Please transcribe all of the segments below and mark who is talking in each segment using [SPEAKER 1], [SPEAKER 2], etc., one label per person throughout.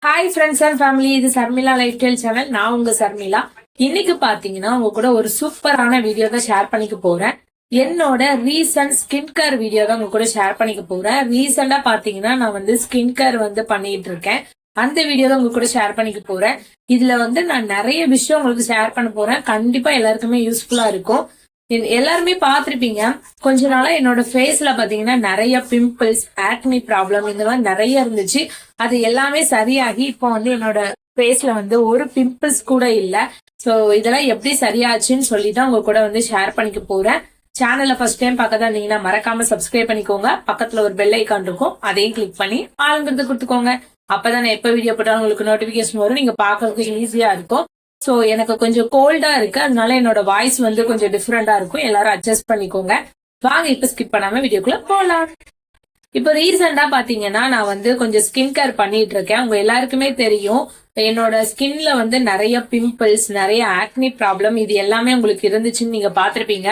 [SPEAKER 1] Hi friends and family, இது Sharmila life style channel. நான் உங்க சர்மிளா. இன்னைக்கு பாத்தீங்கன்னா உங்க கூட ஒரு சூப்பரான வீடியோ தான் ஷேர் பண்ணிக்க போறேன். என்னோட ரீசன்ட் ஸ்கின் கேர் வீடியோ தான் உங்க கூட ஷேர் பண்ணிக்க போறேன். ரீசெண்டா பாத்தீங்கன்னா நான் வந்து ஸ்கின் கேர் வந்து பண்ணிட்டு இருக்கேன். அந்த வீடியோ தான் உங்க கூட ஷேர் பண்ணிக்க போறேன். இதுல வந்து நான் நிறைய விஷயம் உங்களுக்கு ஷேர் பண்ண போறேன். கண்டிப்பா எல்லாருக்குமே யூஸ்ஃபுல்லா இருக்கும். எல்லாருமே பாத்திருப்பீங்க. கொஞ்ச நாளா என்னோட ஃபேஸ்ல பாத்தீங்கன்னா நிறைய பிம்பிள்ஸ், ஆக்னி ப்ராப்ளம் இந்த மாதிரி நிறைய இருந்துச்சு. அது எல்லாமே சரியாகி இப்போ வந்து என்னோட ஃபேஸ்ல வந்து ஒரு பிம்பிள்ஸ் கூட இல்ல. சோ இதெல்லாம் எப்படி சரியாச்சுன்னு சொல்லி தான் உங்க கூட வந்து ஷேர் பண்ணிக்க போறேன். சேனல்ல ஃபர்ஸ்ட் டைம் பார்க்க தான் இருந்தீங்கன்னா மறக்காம சப்ஸ்கிரைப் பண்ணிக்கோங்க. பக்கத்துல ஒரு பெல் ஐக்கான் இருக்கும், அதையும் கிளிக் பண்ணி ஆளுங்கிறது கொடுத்துக்கோங்க. அப்பதான் நான் எப்ப வீடியோ போட்டாலும் உங்களுக்கு நோட்டிபிகேஷன் வரும். நீங்க பாக்குறதுக்கு ஈஸியா இருக்கும். சோ எனக்கு கொஞ்சம் கோல்டா இருக்கு, அதனால என்னோட வாய்ஸ் வந்து கொஞ்சம் டிஃப்ரெண்டா இருக்கும். எல்லாரும் அட்ஜஸ்ட் பண்ணிக்கோங்க. வாங்க இப்ப ஸ்கிப் பண்ணாம வீடியோக்குள்ள போலாம். இப்போ ரீசெண்டா பாத்தீங்கன்னா நான் வந்து கொஞ்சம் ஸ்கின் கேர் பண்ணிட்டு இருக்கேன். உங்க எல்லாருக்குமே தெரியும், என்னோட ஸ்கின்ல வந்து நிறைய பிம்பிள்ஸ், நிறைய ஆக்னி ப்ராப்ளம் இது எல்லாமே உங்களுக்கு இருந்துச்சுன்னு நீங்க பாத்திருப்பீங்க.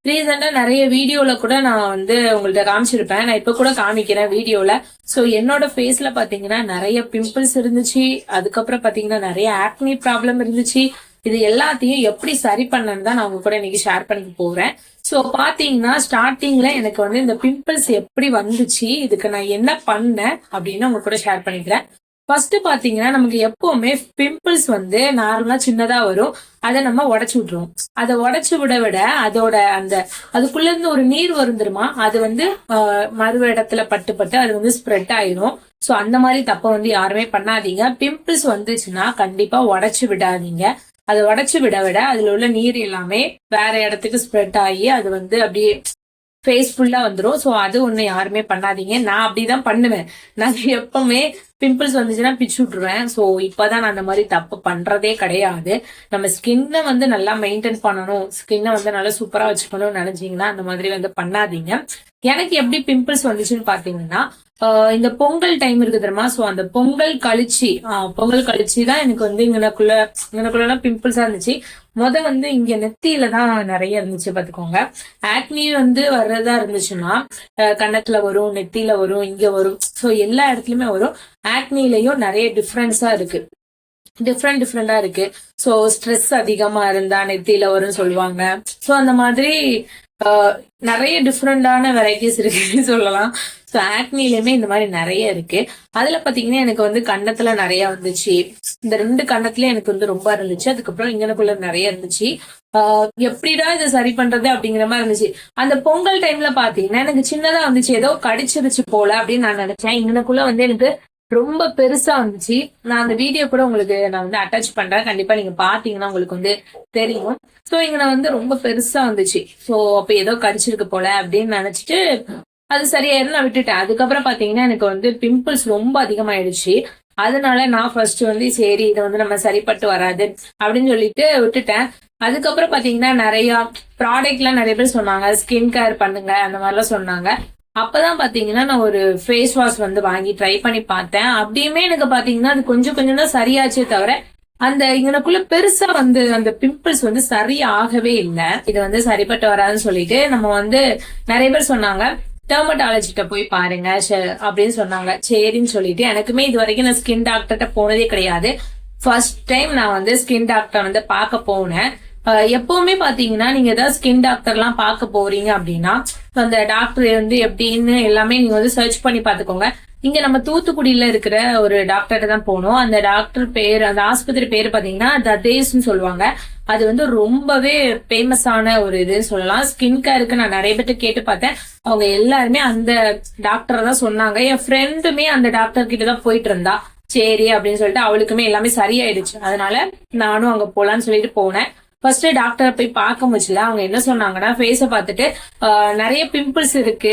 [SPEAKER 1] ரீசெண்டா நிறைய வீடியோல கூட நான் வந்து உங்கள்ட்ட காமிச்சிருப்பேன். நான் இப்ப கூட காமிக்கிறேன் வீடியோல. சோ என்னோட ஃபேஸ்ல பாத்தீங்கன்னா நிறைய பிம்பிள்ஸ் இருந்துச்சு. அதுக்கப்புறம் பாத்தீங்கன்னா நிறைய ஆக்னி ப்ராப்ளம் இருந்துச்சு. இது எல்லாத்தையும் எப்படி சரி பண்ணன்னு தான் நான் உங்க கூட இன்னைக்கு ஷேர் பண்ணிக்க போறேன். சோ பாத்தீங்கன்னா ஸ்டார்டிங்ல எனக்கு வந்து இந்த பிம்பிள்ஸ் எப்படி வந்துச்சு, இதுக்கு நான் என்ன பண்ணேன் அப்படின்னு உங்க கூட ஷேர் பண்ணிக்கிறேன். ஃபர்ஸ்ட் பாத்தீங்கன்னா நமக்கு எப்பவுமே பிம்பிள்ஸ் வந்து நார்மலா சின்னதா வரும். அதை நம்ம உடைச்சு விட்டுருவோம். அதை உடைச்சு விட அதோட அந்த அதுக்குள்ள இருந்து ஒரு நீர் வருந்துருமா, அது வந்து மறு இடத்துல பட்டு அது வந்து ஸ்ப்ரெட் ஆயிரும். சோ அந்த மாதிரி தப்ப வந்து யாருமே பண்ணாதீங்க. பிம்பிள்ஸ் வந்துச்சுன்னா கண்டிப்பா உடைச்சு விடாதீங்க. அதை உடைச்சு விட அதுல உள்ள நீர் எல்லாமே வேற இடத்துக்கு ஸ்ப்ரெட் ஆகி அது வந்து அப்படியே ஃபேஸ் ஃபுல்லா வந்துடும். சோ அது ஒண்ணு யாருமே பண்ணாதீங்க. நான் அப்படிதான் பண்ணுவேன். நான் எப்பவுமே பிம்பிள்ஸ் வந்துச்சுன்னா பிச்சு விட்டுருவேன். சோ இப்பதான் நான் அந்த மாதிரி தப்பு பண்றதே கிடையாது. நம்ம ஸ்கின்னை வந்து நல்லா மெயின்டைன் பண்ணணும், ஸ்கின்னை வந்து நல்லா சூப்பரா வச்சுக்கணும்னு நினைச்சீங்கன்னா அந்த மாதிரி வந்து பண்ணாதீங்க. எனக்கு எப்படி பிம்பிள்ஸ் வந்துச்சுன்னு பாத்தீங்கன்னா, இந்த பொங்கல் டைம் இருக்கு தெரியுமா, சோ அந்த பொங்கல் கழிச்சு தான் எனக்கு வந்து இங்கனக்குள்ள பிம்பிள்ஸா இருந்துச்சு. வந்து இங்க நெத்தியில தான் நிறைய இருந்துச்சு பாத்துக்கோங்க. ஆக்னி வந்து வர்றதா இருந்துச்சுன்னா கன்னத்துல வரும், நெத்தியில வரும், இங்க வரும். சோ எல்லா இடத்துலயுமே வரும். ஆக்னிலையும் நிறைய டிஃபரன்ஸா இருக்கு, டிஃப்ரெண்டா இருக்கு. சோ ஸ்ட்ரெஸ் அதிகமா இருந்தா நெத்தியில வரும்னு சொல்லுவாங்க. சோ அந்த மாதிரி நிறைய டிஃப்ரெண்டான வெரைட்டிஸ் இருக்குன்னு சொல்லலாம். ஸோ ஆக்னிலுமே இந்த மாதிரி நிறைய இருக்கு. அதுல பாத்தீங்கன்னா எனக்கு வந்து கன்னத்துல நிறைய வந்துச்சு. இந்த 2 கன்னத்துல எனக்கு வந்து ரொம்ப இருந்துச்சு. அதுக்கப்புறம் இங்கனக்குள்ள நிறைய இருந்துச்சு. எப்படிடா இதை சரி பண்றது அப்படிங்கிற மாதிரி இருந்துச்சு. அந்த பொங்கல் டைம்ல பாத்தீங்கன்னா எனக்கு சின்னதா வந்துச்சு, ஏதோ கடிச்சிருச்சு போல அப்படின்னு நான் நினைச்சேன். இங்கனக்குள்ள வந்து எனக்கு ரொம்ப பெருசா வந்துச்சு. நான் அந்த வீடியோ கூட உங்களுக்கு நான் வந்து அட்டாச் பண்றேன், கண்டிப்பா நீங்க பாத்தீங்கன்னா உங்களுக்கு வந்து தெரியும். சோ இங்க நான் வந்து ரொம்ப பெருசா வந்துச்சு. சோ அப்ப ஏதோ கடிச்சிருக்கு போல அப்படின்னு நினைச்சிட்டு அது சரியாயிரும் நான் விட்டுட்டேன். அதுக்கப்புறம் பாத்தீங்கன்னா எனக்கு வந்து பிம்பிள்ஸ் ரொம்ப அதிகமாயிடுச்சு. அதனால நான் ஃபர்ஸ்ட் வந்து சரி இதை வந்து நம்ம சரிப்பட்டு வராது அப்படின்னு சொல்லிட்டு விட்டுட்டேன். அதுக்கப்புறம் பாத்தீங்கன்னா நிறைய ப்ராடக்ட் எல்லாம் நிறைய பேர் சொன்னாங்க, ஸ்கின் கேர் பண்ணுங்க அந்த மாதிரிலாம் சொன்னாங்க. அப்பதான் பாத்தீங்கன்னா நான் ஒரு ஃபேஸ் வாஷ் வந்து வாங்கி ட்ரை பண்ணி பார்த்தேன். அப்படியுமே எனக்கு பாத்தீங்கன்னா அது கொஞ்சம் தான் சரியாச்சே தவிர அந்த இங்கனக்குள்ள பெருசா வந்து அந்த பிம்பிள்ஸ் வந்து சரியாகவே இல்லை. இது வந்து சரிப்பட்டு வராதுன்னு சொல்லிட்டு நம்ம வந்து நிறைய பேர் சொன்னாங்க, டெர்மட்டாலஜிட்ட போய் பாருங்க அப்படின்னு சொன்னாங்க. சரின்னு சொல்லிட்டு எனக்குமே இது வரைக்கும் நான் ஸ்கின் டாக்டர்கிட்ட போனதே கிடையாது. ஃபர்ஸ்ட் டைம் நான் வந்து ஸ்கின் டாக்டர் வந்து பார்க்க போனேன். எப்பவுமே பாத்தீங்கன்னா நீங்க ஏதாவது ஸ்கின் டாக்டர் எல்லாம் பார்க்க போறீங்க அப்படின்னா அந்த டாக்டர் வந்து எப்படின்னு எல்லாமே நீங்க வந்து சர்ச் பண்ணி பாத்துக்கோங்க. இங்க நம்ம தூத்துக்குடியில இருக்கிற ஒரு டாக்டர் தான் போனோம். அந்த டாக்டர் பேர், அந்த ஆஸ்பத்திரி பேர் பாத்தீங்கன்னா ததேஷ்னு சொல்லுவாங்க. அது வந்து ரொம்பவே ஃபேமஸான ஒரு இதுன்னு சொல்லலாம். ஸ்கின் கேருக்கு நான் நிறைய பேர்ட்ட கேட்டு பார்த்தேன். அவங்க எல்லாருமே அந்த டாக்டர் தான் சொன்னாங்க. என் ஃப்ரெண்டுமே அந்த டாக்டர் கிட்ட தான் போயிட்டு இருந்தா. சரி அப்படின்னு சொல்லிட்டு அவளுக்குமே எல்லாமே சரியாயிடுச்சு. அதனால நானும் அங்க போலான்னு சொல்லிட்டு போனேன். ஃபர்ஸ்ட் டாக்டரை போய் பார்க்க முடியல. அவங்க என்ன சொன்னாங்கன்னா, ஃபேஸை பார்த்துட்டு நிறைய பிம்பிள்ஸ் இருக்கு,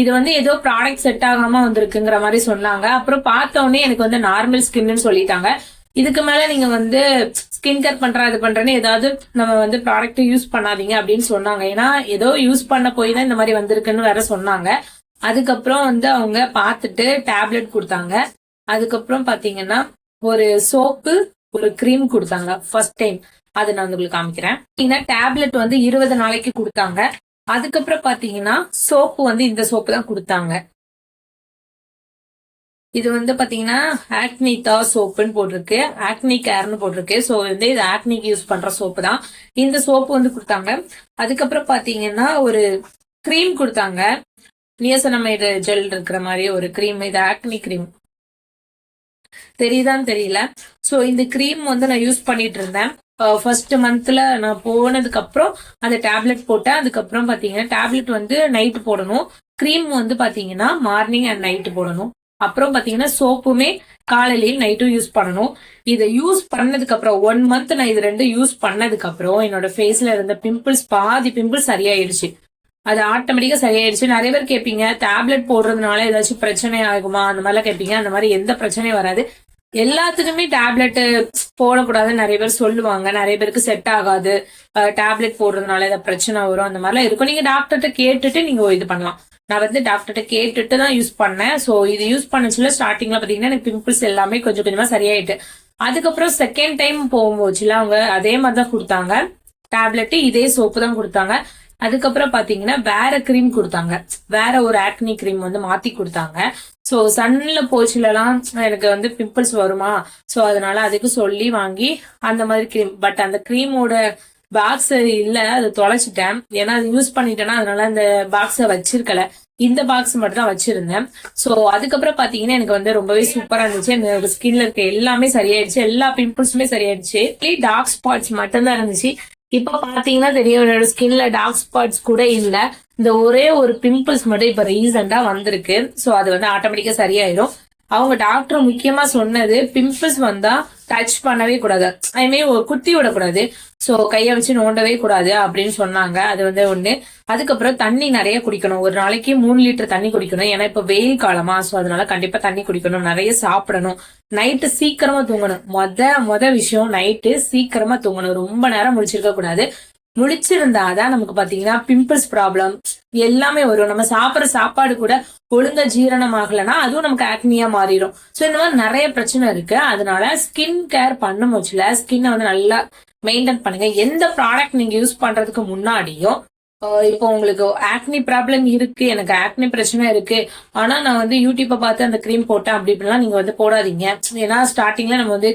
[SPEAKER 1] இது வந்து ஏதோ ப்ராடக்ட் செட் ஆகாம வந்திருக்குங்கிற மாதிரி சொன்னாங்க. அப்புறம் பார்த்தோன்னே எனக்கு வந்து நார்மல் ஸ்கின்னு சொல்லிட்டாங்க. இதுக்கு மேல நீங்க வந்து ஸ்கின் கேர் இது பண்றேன்னு ஏதாவது நம்ம வந்து ப்ராடக்ட் யூஸ் பண்ணாதீங்க அப்படின்னு சொன்னாங்க. ஏன்னா ஏதோ யூஸ் பண்ண போய் தான் இந்த மாதிரி வந்திருக்குன்னு வேற சொன்னாங்க. அதுக்கப்புறம் வந்து அவங்க பார்த்துட்டு டேப்லெட் கொடுத்தாங்க. அதுக்கப்புறம் பாத்தீங்கன்னா ஒரு சோப்பு, ஒரு கிரீம் கொடுத்தாங்க ஃபர்ஸ்ட் டைம். அதை நான் உங்களுக்கு காமிக்கிறேன். டேப்லெட் வந்து 20 நாளைக்கு கொடுத்தாங்க. அதுக்கப்புறம் பாத்தீங்கன்னா சோப்பு வந்து இந்த சோப்பு தான் கொடுத்தாங்க. இது வந்து பாத்தீங்கன்னா ஆக்னிதா சோப்புன்னு போட்டிருக்கு, ஆக்னி கேர்னு போட்டிருக்கு. ஸோ வந்து இது ஆக்னிக்கு யூஸ் பண்ற சோப்பு தான். இந்த சோப்பு வந்து கொடுத்தாங்க. அதுக்கப்புறம் பாத்தீங்கன்னா ஒரு கிரீம் கொடுத்தாங்க, நியசனமைடு ஜெல் இருக்கிற மாதிரி ஒரு கிரீம். இது ஆக்னி கிரீம், தெரியுதான்னு தெரியல. ஸோ இந்த கிரீம் வந்து நான் யூஸ் பண்ணிட்டு இருந்தேன். ஃபர்ஸ்ட் மந்த்ல நான் போனதுக்கு அப்புறம் அந்த டேப்லெட் போட்டேன். அதுக்கப்புறம் பாத்தீங்கன்னா டேப்லெட் வந்து நைட்டு போடணும், கிரீம் வந்து பாத்தீங்கன்னா மார்னிங் அண்ட் நைட்டு போடணும். அப்புறம் பாத்தீங்கன்னா சோப்புமே காலையிலயும் நைட்டும் யூஸ் பண்ணணும். இதை யூஸ் பண்ணதுக்கு அப்புறம் 1 மந்த் நான் இது ரெண்டும் யூஸ் பண்ணதுக்கு அப்புறம் என்னோட ஃபேஸ்ல இருந்த பிம்பிள்ஸ், பாதி பிம்பிள்ஸ் சரியாயிடுச்சு. அது ஆட்டோமேட்டிக்கா சரியாயிடுச்சு. நிறைய பேர் கேட்பீங்க, டேப்லெட் போடுறதுனால ஏதாச்சும் பிரச்சனை ஆகுமா அந்த மாதிரிலாம் கேட்பீங்க. அந்த மாதிரி எந்த பிரச்சனையும் வராது. எல்லாத்துக்குமே டேப்லெட் போடக்கூடாதுன்னு நிறைய பேர் சொல்லுவாங்க. நிறைய பேருக்கு செட் ஆகாது, டேப்லெட் போடுறதுனால ஏதாவது பிரச்சனை வரும், அந்த மாதிரிலாம் இருக்கும். நீங்க டாக்டர்கிட்ட கேட்டுட்டு நீங்க இது பண்ணலாம். நான் வந்து டாக்டர்கிட்ட கேட்டுட்டு தான் யூஸ் பண்ணேன். ஸோ இது யூஸ் பண்ணச்சுல ஸ்டார்டிங்ல பாத்தீங்கன்னா எனக்கு பிம்பிள்ஸ் எல்லாமே கொஞ்சம் கொஞ்சமா சரியாயிட்டு. அதுக்கப்புறம் செகண்ட் டைம் போகும்போதுல அவங்க அதே மாதிரி தான் கொடுத்தாங்க டேப்லெட், இதே சோப்பு தான் கொடுத்தாங்க. அதுக்கப்புறம் பாத்தீங்கன்னா வேற கிரீம் கொடுத்தாங்க, வேற ஒரு ஆக்னி கிரீம் வந்து மாத்தி கொடுத்தாங்க. ஸோ சன்ல போச்சுலாம் எனக்கு வந்து பிம்பிள்ஸ் வருமா, ஸோ அதனால அதுக்கு சொல்லி வாங்கி அந்த மாதிரி கிரீம். பட் அந்த கிரீமோட பாக்ஸ் இல்ல, அது தொலைச்சிட்டேன். ஏன்னா அது யூஸ் பண்ணிட்டேன்னா அதனால அந்த பாக்ஸ வச்சிருக்கல, இந்த பாக்ஸ் மட்டும் தான் வச்சிருந்தேன். ஸோ அதுக்கப்புறம் பாத்தீங்கன்னா எனக்கு வந்து ரொம்பவே சூப்பரா இருந்துச்சு. என்னோட ஸ்கின்ல இருக்க எல்லாமே சரியாயிடுச்சு, எல்லா பிம்பிள்ஸுமே சரியாயிடுச்சு. டார்க் ஸ்பாட்ஸ் மட்டும் தான் இருந்துச்சு. இப்ப பாத்தீங்கன்னா தெரியும், என்னோட ஸ்கின்ல டார்க் ஸ்பாட்ஸ் கூட இல்ல. இந்த ஒரே ஒரு பிம்பிள்ஸ் மட்டும் இப்ப ரீசெண்டா வந்திருக்கு. சோ அது வந்து ஆட்டோமேட்டிக்கா சரியாயிரும். அவங்க டாக்டர் முக்கியமா சொன்னது, பிம்பிள்ஸ் வந்தா டச் பண்ணவே கூடாது, ஐ மீன் குத்தி விடக்கூடாது, சோ கைய வச்சு நோண்டவே கூடாது அப்படின்னு சொன்னாங்க. அது வந்து ஒண்ணு. அதுக்கப்புறம் தண்ணி நிறைய குடிக்கணும், ஒரு நாளைக்கு 3 லிட்டர் தண்ணி குடிக்கணும். ஏன்னா இப்ப வெயில் காலமா, சோ அதனால கண்டிப்பா தண்ணி குடிக்கணும், நிறைய சாப்பிடணும், நைட்டு சீக்கிரமா தூங்கணும். மொத விஷயம், நைட்டு சீக்கிரமா தூங்கணும், ரொம்ப நேரம் முழிச்சிருக்க கூடாது. முழிச்சிருந்தாதான் நமக்கு பாத்தீங்கன்னா பிம்பிள்ஸ் ப்ராப்ளம் எல்லாமே வரும். நம்ம சாப்பிடுற சாப்பாடு கூட ஒழுங்கா ஜீரணம் ஆகலைன்னா அதுவும் நமக்கு ஆக்னியா மாறிடும். சோ இந்த மாதிரி நிறைய பிரச்சனை இருக்கு. அதனால ஸ்கின் கேர் பண்ணும் போச்சுல ஸ்கின்னை வந்து நல்லா மெயின்டைன் பண்ணுங்க. எந்த ப்ராடக்ட் நீங்க யூஸ் பண்றதுக்கு முன்னாடியும், இப்போ உங்களுக்கு ஆக்னி ப்ராப்ளம் இருக்கு, எனக்கு ஆக்னி பிரச்சனை இருக்கு, ஆனா நான் வந்து யூடியூப்பை பார்த்து அந்த கிரீம் போட்டேன் அப்படி இப்படிலாம் நீங்க வந்து போடாதீங்க. ஏன்னா ஸ்டார்டிங்ல நம்ம வந்து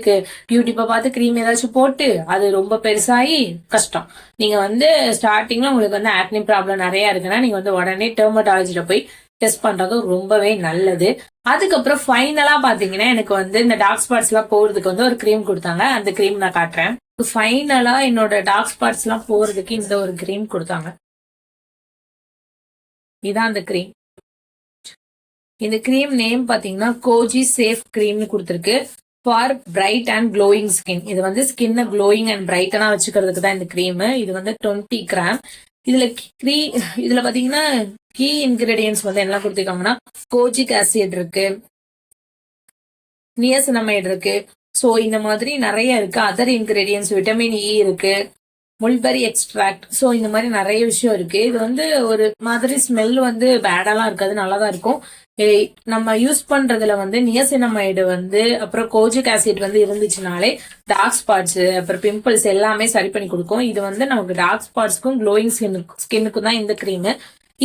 [SPEAKER 1] யூடியூப்பை பார்த்து கிரீம் ஏதாச்சும் போட்டு அது ரொம்ப பெருசாகி கஷ்டம். நீங்க வந்து ஸ்டார்டிங்ல உங்களுக்கு வந்து ஆக்னி ப்ராப்ளம் நிறைய இருக்குன்னா நீங்க வந்து உடனே டெர்மட்டாலஜில போய் டெஸ்ட் பண்றது ரொம்பவே நல்லது. அதுக்கப்புறம் ஃபைனலா பாத்தீங்கன்னா எனக்கு வந்து இந்த டார்க் ஸ்பாட்ஸ் எல்லாம் போறதுக்கு வந்து ஒரு கிரீம் கொடுத்தாங்க. அந்த கிரீம் நான் காட்டுறேன். ஃபைனலா என்னோட டார்க் ஸ்பாட்ஸ் எல்லாம் போறதுக்கு இந்த ஒரு கிரீம் கொடுத்தாங்க. இதான் அந்த கிரீம். இந்த கிரீம் நேம் பாத்தீங்கன்னா கோஜி சேஃப் கிரீம்னு கொடுத்துருக்கு, for bright and glowing skin. இது வந்து ஸ்கின்னை க்ளோயிங் அண்ட் பிரைட்டனா வச்சுக்கிறதுக்கு தான் இந்த கிரீம். இது வந்து 20 கிராம். இதுல பாத்தீங்கன்னா கீ இன்கிரீடியன்ஸ் வந்து என்ன கொடுத்துருக்காங்கன்னா, கோஜிக் ஆசிட் இருக்கு, நியசனமைடு இருக்கு, சோ இந்த மாதிரி நிறைய இருக்கு. அதர் இன்கிரீடியன்ஸ் விட்டமின் இ இருக்கு, முல்பெரி எக்ஸ்ட்ராக்ட், சோ இந்த மாதிரி நிறைய விஷயம் இருக்கு. இது வந்து ஒரு மாதிரி ஸ்மெல் வந்து பேடாலாம் இருக்காது, நல்லாதான் இருக்கும். நம்ம யூஸ் பண்றதுல வந்து நியசினமைடு வந்து அப்புறம் கோஜிக் ஆசிட் வந்து இருந்துச்சுனாலே டார்க் ஸ்பாட்ஸ் அப்புறம் பிம்பிள்ஸ் எல்லாமே சரி பண்ணி கொடுக்கும். இது வந்து நமக்கு டார்க் ஸ்பாட்ஸ்க்கும் க்ளோயிங் ஸ்கின்னுக்கும் தான் இந்த கிரீம்.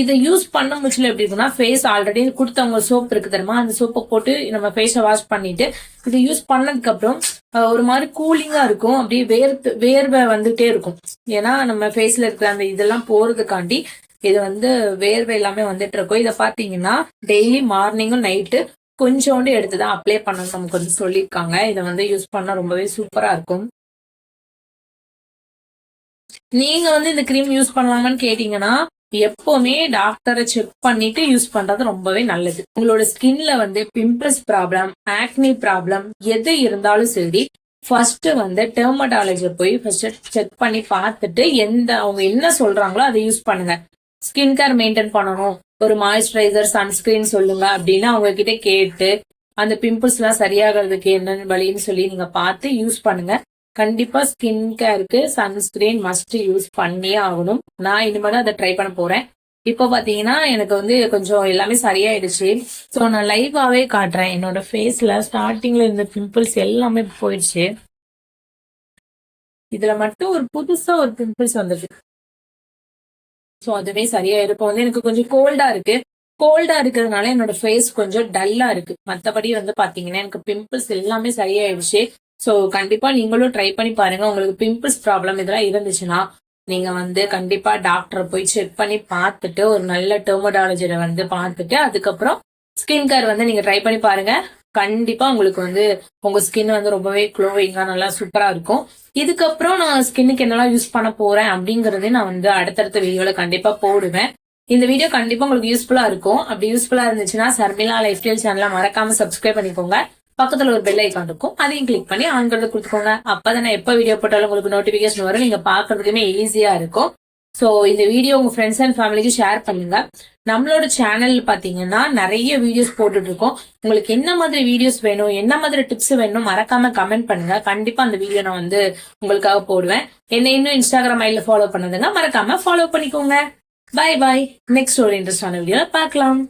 [SPEAKER 1] இதை யூஸ் பண்ண முச்சுல எப்படி இருக்குன்னா, ஃபேஸ் ஆல்ரெடி கொடுத்தவங்க சோப் இருக்கு தெரியுமா, அந்த சோப்பை போட்டு நம்ம ஃபேஸை வாஷ் பண்ணிட்டு இதை யூஸ் பண்ணதுக்கு அப்புறம் ஒரு மாதிரி கூலிங்கா இருக்கும், அப்படியே வேர்வை வந்துட்டே இருக்கும். ஏன்னா நம்ம ஃபேஸ்ல இருக்கிற அந்த இதெல்லாம் போறதுக்காண்டி இது வந்து வேர்வை எல்லாமே வந்துட்டு இருக்கும். இதை பாத்தீங்கன்னா டெய்லி மார்னிங்கும் நைட்டு கொஞ்சோண்டு எடுத்துதான் அப்ளை பண்ணணும் நமக்கு வந்து சொல்லியிருக்காங்க. இதை வந்து யூஸ் பண்ணா ரொம்பவே சூப்பரா இருக்கும். நீங்க வந்து இந்த கிரீம் யூஸ் பண்ணலாமான்னு கேட்டீங்கன்னா, எப்பவுமே டாக்டரை செக் பண்ணிட்டு யூஸ் பண்றது ரொம்பவே நல்லது. உங்களோட ஸ்கின்ல வந்து பிம்பிள்ஸ் ப்ராப்ளம், ஆக்னி ப்ராப்ளம் எது இருந்தாலும் சரி, ஃபர்ஸ்ட் வந்து டெர்மட்டாலஜி போய் ஃபர்ஸ்ட் செக் பண்ணி பார்த்துட்டு அவங்க என்ன சொல்றாங்களோ அதை யூஸ் பண்ணுங்க. ஸ்கின் கேர் மெயின்டைன் பண்ணணும், ஒரு மாய்ஸ்சரைசர், சன்ஸ்கிரீன் சொல்லுங்க அப்படின்னு அவங்க கிட்ட கேட்டு அந்த பிம்பிள்ஸ் எல்லாம் சரியாகிறதுக்கு என்ன வழின்னு சொல்லி நீங்க பார்த்து யூஸ் பண்ணுங்க. கண்டிப்பா ஸ்கின் கேருக்கு சன்ஸ்கிரீன் மஸ்ட் யூஸ் பண்ணியே ஆகணும். நான் இனிமேல் அதை ட்ரை பண்ண போறேன். இப்போ பாத்தீங்கன்னா எனக்கு வந்து கொஞ்சம் எல்லாமே சரியாயிடுச்சு. ஸோ நான் லைவாவே காட்டுறேன். என்னோட ஃபேஸ்ல ஸ்டார்டிங்ல இருந்த பிம்பிள்ஸ் எல்லாமே போயிடுச்சு. இதுல மட்டும் ஒரு புதுசா ஒரு பிம்பிள்ஸ் வந்துருக்கு. ஸோ அதுவே சரியாயிடும். இப்போ வந்து எனக்கு கொஞ்சம் கோல்டா இருக்கு, கோல்டா இருக்கிறதுனால என்னோட ஃபேஸ் கொஞ்சம் டல்லா இருக்கு. மத்தபடி வந்து பாத்தீங்கன்னா எனக்கு பிம்பிள்ஸ் எல்லாமே சரியாயிடுச்சு. சோ கண்டிப்பா நீங்களும் ட்ரை பண்ணி பாருங்க. உங்களுக்கு பிம்பிள்ஸ் ப்ராப்ளம் இதெல்லாம் இருந்துச்சுன்னா நீங்க வந்து கண்டிப்பா டாக்டரை போய் செக் பண்ணி பார்த்துட்டு ஒரு நல்ல டெர்மடாலஜில வந்து பார்த்துட்டு அதுக்கப்புறம் ஸ்கின் கேர் வந்து நீங்க ட்ரை பண்ணி பாருங்க. கண்டிப்பா உங்களுக்கு வந்து உங்க ஸ்கின் வந்து ரொம்பவே க்ளோவிங்கா நல்லா சூப்பரா இருக்கும். இதுக்கப்புறம் நான் ஸ்கின்னுக்கு என்னெல்லாம் யூஸ் பண்ண போறேன் அப்படிங்கறதே நான் வந்து அடுத்தடுத்த வீடியோல கண்டிப்பா போடுவேன். இந்த வீடியோ கண்டிப்பா உங்களுக்கு யூஸ்ஃபுல்லா இருக்கும். அப்படி யூஸ்ஃபுல்லா இருந்துச்சுன்னா சர்மிளா லைஃப் ஸ்டைல் சேனலை மறக்காம சப்ஸ்கிரைப் பண்ணிக்கோங்க. பக்கத்துல ஒரு பெல் ஐக்கான் இருக்கும், அதையும் கிளிக் பண்ணி ஆன்கிறது கொடுத்துக்கோங்க. அப்பதான் நான் எப்ப வீடியோ போட்டாலும் உங்களுக்கு நோட்டிபிகேஷன் வரும், நீங்க பாக்குறதுக்குமே ஈஸியா இருக்கும். சோ இந்த வீடியோ உங்க ஃப்ரெண்ட்ஸ் அண்ட் ஃபேமிலிக்கு ஷேர் பண்ணுங்க. நம்மளோட சேனல் பாத்தீங்கன்னா நிறைய வீடியோஸ் போட்டுட்டு இருக்கோம். உங்களுக்கு என்ன மாதிரி வீடியோஸ் வேணும், என்ன மாதிரி டிப்ஸ் வேணும் மறக்காம கமெண்ட் பண்ணுங்க. கண்டிப்பா அந்த வீடியோ நான் வந்து உங்களுக்காக போடுவேன். என்ன இன்னும் இன்ஸ்டாகிராம் ஐடியில ஃபாலோ பண்ணதுங்க மறக்காம ஃபாலோ பண்ணிக்கோங்க. பாய் பாய். நெக்ஸ்ட் ஒரு இன்ட்ரெஸ்டான வீடியோல பார்க்கலாம்.